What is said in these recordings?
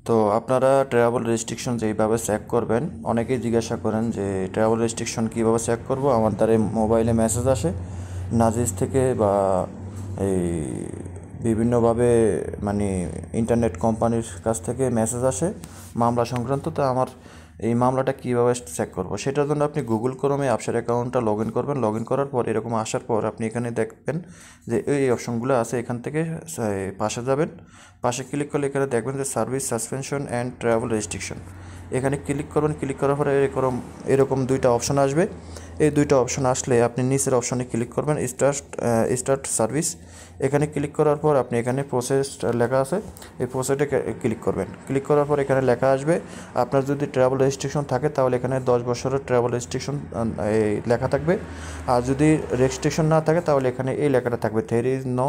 তো আপনারা travel restriction যেইভাবে চেক করবেন, অনেকেই জিজ্ঞাসা করেন যে ট্রাভেল রেস্ট্রিকশন কীভাবে চেক করব। আমার দ্বারা মোবাইলে মেসেজ আসে নাজিস থেকে বা এই বিভিন্নভাবে মানে ইন্টারনেট কোম্পানির কাছ থেকে মেসেজ আসে মামলা সংক্রান্ত। তো আমার এই মামলাটা কীভাবে চেক করব, সেটার জন্য আপনি গুগল ক্রোমে আপসার অ্যাকাউন্টটা লগ ইন করবেন। লগ ইন করার পর এরকম আসার পর আপনি এখানে দেখবেন যে এই অপশনগুলো আছে। এখান থেকে পাশে যাবেন, পাশে ক্লিক করলে এখানে দেখবেন যে service suspension and travel restriction. এখানে ক্লিক করবেন। ক্লিক করার পরে এরকম দুইটা অপশন আসবে। এই দুইটা অপশন আসলে আপনি নিচের অপশনে ক্লিক করবেন, স্টার্ট সার্ভিস। এখানে ক্লিক করার পর আপনি এখানে প্রসেস লেখা আছে, এই প্রসেসে ক্লিক করবেন। ক্লিক করার পর এখানে লেখা আসবে আপনার যদি ট্রাভেল রেস্ট্রিকশন থাকে তাহলে এখানে 10 বছরের ট্রাভেল রেস্ট্রিকশন লেখা থাকবে। আর যদি রেস্ট্রিকশন না থাকে তাহলে এখানে এই লেখাটা থাকবে দেয়ার ইজ নো,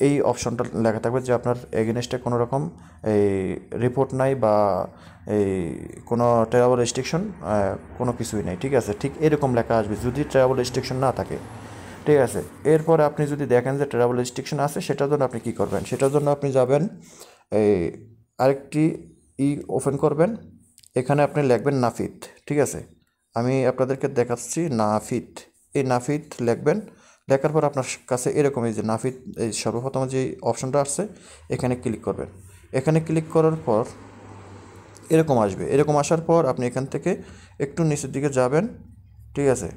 এই অপশনটা লেখা থাকবে যে আপনার এগেনস্টে কোনো রকম এই রিপোর্ট নাই বা এই কোনো ট্রাভেল রেস্ট্রিকশন কোনো কিছুই নেই। ঠিক আছে, ঠিক এরকম লেখা আসবে যদি ট্রাভেল রেস্ট্রিকশন না থাকে। ঠিক আছে, এরপরে আপনি যদি দেখেন যে ট্রাভেল রেস্ট্রিকশন আছে, সেটার জন্য আপনি কী করবেন, সেটার জন্য আপনি যাবেন এই আরেকটি ওপেন করবেন। এখানে আপনি লিখবেন নাফিদ। ঠিক আছে, আমি আপনাদেরকে দেখাচ্ছি নাফিদ। এই নাফিদ লিখবেন। লেখার পর আপনার কাছে এরকম এই যে নাফিদ এই সর্বপ্রথম যে অপশনটা আসছে এখানে ক্লিক করবেন। এখানে ক্লিক করার পর এরকম আসবে। এরকম আসার পর আপনি এখান থেকে একটু নিচের দিকে যাবেন। ঠিক আছে,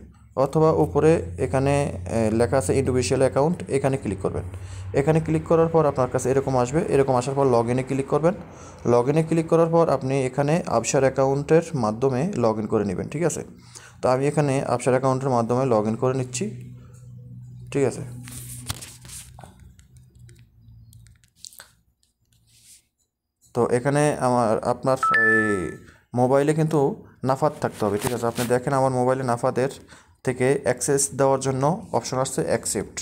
অথবা উপরে এখানে লেখা আছে ইন্ডিভিজুয়াল অ্যাকাউন্ট, এখানে ক্লিক করবেন। এখানে ক্লিক করার পর আপনার কাছে এরকম আসবে। এরকম আসার পর লগ ইনে ক্লিক করবেন। লগ ইনে ক্লিক করার পর আপনি এখানে আপসার অ্যাকাউন্টের মাধ্যমে লগ ইন করে নেবেন। ঠিক আছে, তো আমি এখানে আপসার অ্যাকাউন্টের মাধ্যমে লগ ইন করে নিচ্ছি। ঠিক আছে, তো এখানে আপনার এই মোবাইলে কিন্তু নাফাদ থাকতে হবে। ঠিক আছে, আপনি দেখেন আমার মোবাইলে নাফাদের থেকে অ্যাক্সেস দেওয়ার জন্য অপশন আসছে অ্যাকসেপ্ট।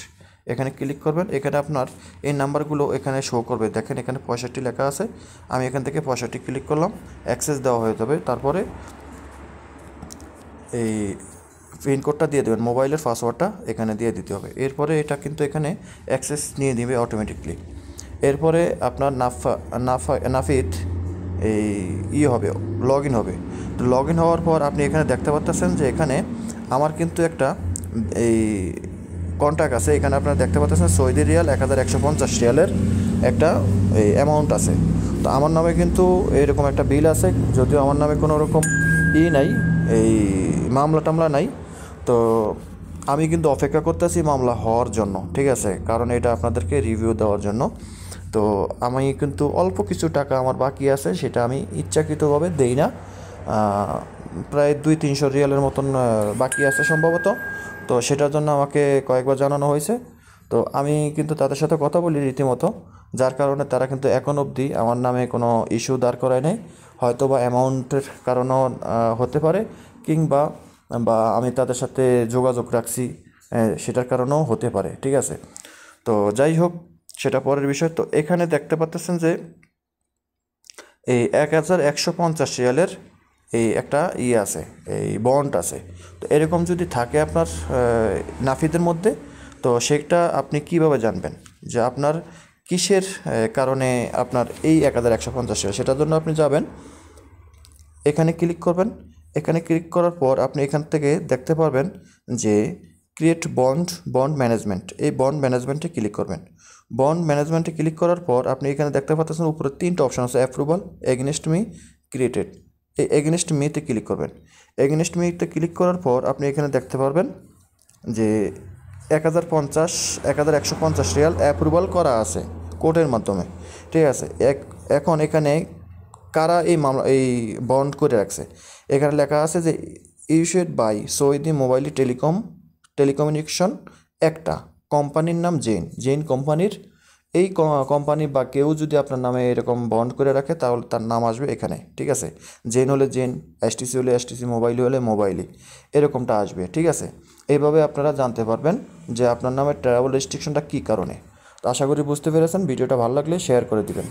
এখানে ক্লিক করবেন। এখানে আপনার এই নাম্বারগুলো এখানে শো করবে। দেখেন এখানে 65 লেখা আছে। আমি এখান থেকে 65 ক্লিক করলাম, অ্যাক্সেস দেওয়া হয়ে যাবে। তারপরে এই পিনকোডটা দিয়ে দেবেন, মোবাইলের পাসওয়ার্ডটা এখানে দিয়ে দিতে হবে। এরপরে এটা কিন্তু এখানে অ্যাক্সেস নিয়ে দিবে অটোমেটিকলি। এরপরে আপনার নাফিদ এই হবে, লগ ইন হবে। তো লগ ইন হওয়ার পর আপনি এখানে দেখতে পাচ্ছেন যে এখানে আমার কিন্তু একটা এই কন্ট্যাক্ট আছে। এখানে আপনারা দেখতে পাচ্ছেন সৌদি রিয়াল 1150 রিয়ালের একটা এই অ্যামাউন্ট আছে। তো আমার নামে কিন্তু এরকম একটা বিল আছে, যদিও আমার নামে কোনো রকম নাই, এই মামলা টামলা নাই। তো আমি কিন্তু অপেক্ষা করতেছি মামলা হওয়ার জন্য। ঠিক আছে, কারণ এটা আপনাদেরকে রিভিউ দেওয়ার জন্য। তো আমি কিন্তু অল্প কিছু টাকা আমার বাকি আছে, সেটা আমি ইচ্ছাকৃতভাবে দেই না। প্রায় 200-300 রিয়ালের মতন বাকি আছে সম্ভবত। তো সেটার জন্য আমাকে কয়েকবার জানানো হয়েছে। তো আমি কিন্তু তাদের সাথে কথা বলি রীতিমতো, যার কারণে তারা কিন্তু এখন অবধি আমার নামে কোনো ইস্যু দাঁড় করায় নেই। হয়তো বা অ্যামাউন্টের কারণেও হতে পারে, কিংবা আমি তাদের সাথে যোগাযোগ রাখছি সেটার কারণেও হতে পারে। ঠিক আছে, তো যাই হোক, সেটা পরের বিষয়। তো এখানে দেখতে পাচ্ছেন যে এই 1150 রিয়ালের এই একটা আছে, এই বন্ড আছে। তো এরকম যদি থাকে আপনার নাফিদের মধ্যে, তো সেটা আপনি কিভাবে জানবেন যে আপনার কিসের কারণে আপনার এই 1150 রিয়াল, সেটার জন্য আপনি যাবেন, এখানে ক্লিক করবেন। এখানে ক্লিক করার পর আপনি এখান থেকে দেখতে পারবেন যে ক্রিয়েট বন্ড ম্যানেজমেন্ট, এই বন্ড ম্যানেজমেন্টে ক্লিক করবেন। বন্ড ম্যানেজমেন্টে ক্লিক করার পর আপনি এখানে দেখতে পাচ্ছেন উপরে 3টা অপশন আছে, অ্যাপ্রুভাল, এগেনস্ট মি, ক্রিয়েটেড। এই এগেনস্ট মিতে ক্লিক করবেন। এগেনস্ট মিতে ক্লিক করার পর আপনি এখানে দেখতে পারবেন যে 1150 রিয়াল অ্যাপ্রুভাল করা আছে কোর্টের মাধ্যমে। ঠিক আছে, এখন এখানে কারা এই মামলা এই বন্ড করে রাখছে, এখানে লেখা আছে যে issued by Saudi mobile telecommunication একটা কোম্পানির নাম জেন কোম্পানির। এই কোম্পানি বা কেউ যদি আপনার নামে এরকম বন্ড করে রাখে তাহলে তার নাম আসবে এখানে। ঠিক আছে, জেন হলে জেন, এসটিসি হলে এসটিসি, মোবাইলি হলে মোবাইলি, এরকমটা আসবে। ঠিক আছে, এইভাবে আপনারা জানতে পারবেন যে আপনার নামে ট্রাভেল রেস্ট্রিকশনটা কী কারণে। তো আশা করি বুঝতে পেরেছেন। ভিডিওটা ভালো লাগলে শেয়ার করে দিবেন।